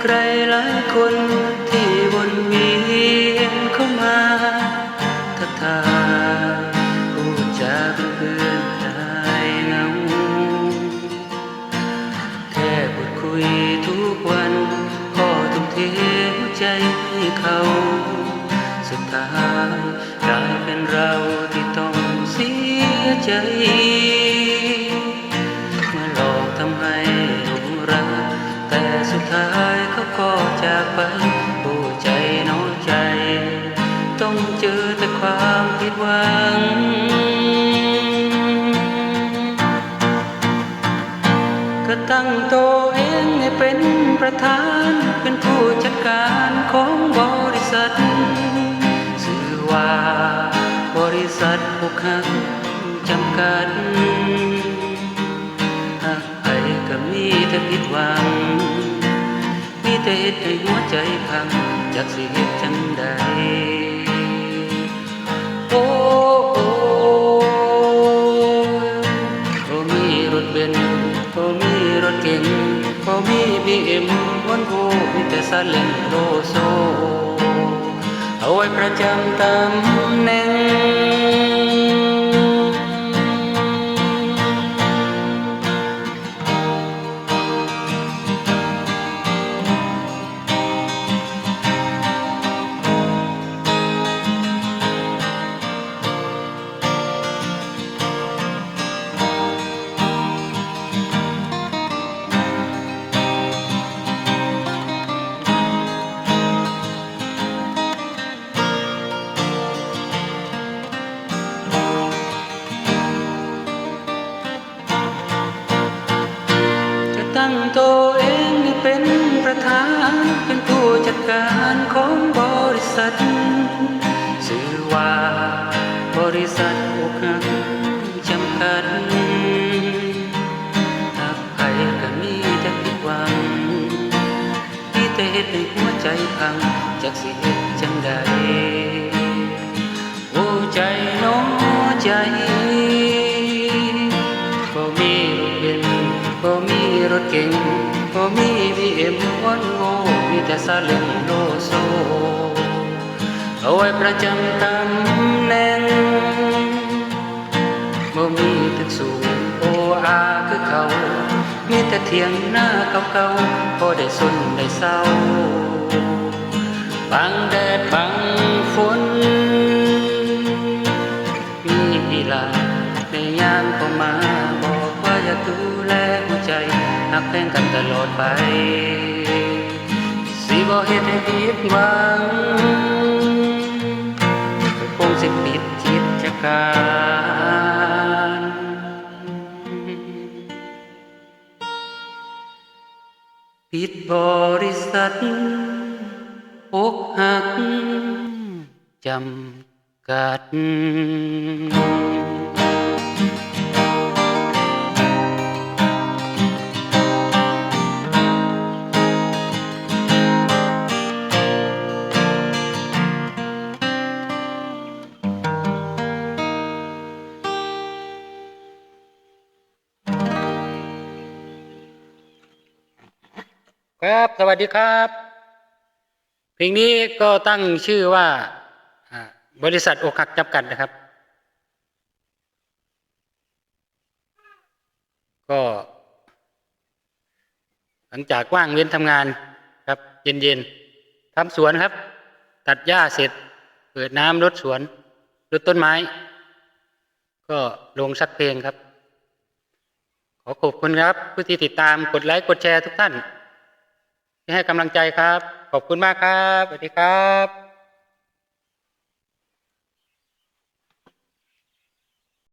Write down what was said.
ใครหลายคนที่วนเวียนเข้ามาทักทายพูดจาเป็นเพื่อนคลายเหงาแค่พูดคุยทุกวันก็ทุ่มเทหัวใจให้เขาสุดท้ายกลายเป็นเราที่ต้องเสียใจเมื่อหลอกทำให้หลงรักแต่สุดท้ายเขาก็จากไปผู้ใจน้อยใจต้องเจอแต่ความผิดหวังก็ตั้งตัวเองให้เป็นประธานเป็นผู้จัดการของบริษัทชื่อว่าบริษัทอกหักจำกัดหากใครก็มีแต่ผิดหวังมีแต่เหตุให้หัวใจพังจากสิเหตุจังใดโอ้โอ้มีรถเบนซ์โอ้มีรถเก๋งโอ้มีBMวันโวมีแต่ซาเล้งโลโซเอาไว้ประจำตำแหน่งตั้งตัวเองให้เป็นประธานเป็นผู้จัดการของบริษัทชื่อว่าบริษัทอกหักจำกัดหากใครก็มีแต่ผิดหวังมีแต่เหตุให้หัวใจพังจากสิเหตุจังใดโอ้ใจน้องใจบ่มีรถเบนซ์บ่มีรถเก๋งบ่มีBMวันโวมีแต่ซาเล้งโลโซเอาไว้ประจำตำแหน่งบ่มีตึกสูงโออาคือเขามีแต่เถียงหน้าเก่าๆพอได้สนได้เศร้าบังแดดบังฝนมีอีหลาในยามเข้ามาบอกว่าอยากดูแลหัวใจหักแพงกันตลอดไปสิบ่เฮ็ดให้ผิดหวังคงสิปิดกิจการปิดบริษัทอกหักจำกัดครับสวัสดีครับเพลงนี้ก็ตั้งชื่อว่าบริษัทอกหักจำกัดนะครับก็หลังจากว่างเว้นทำงานครับเย็นๆทำสวนครับตัดหญ้าเสร็จเปิดน้ำรดสวนรดต้นไม้ก็ลงสักเพลงครับขอขอบคุณครับผู้ที่ติดตามกดไลค์กดแชร์ทุกท่านที่ให้กำลังใจครับขอบคุณมากครับสวัสดีครับ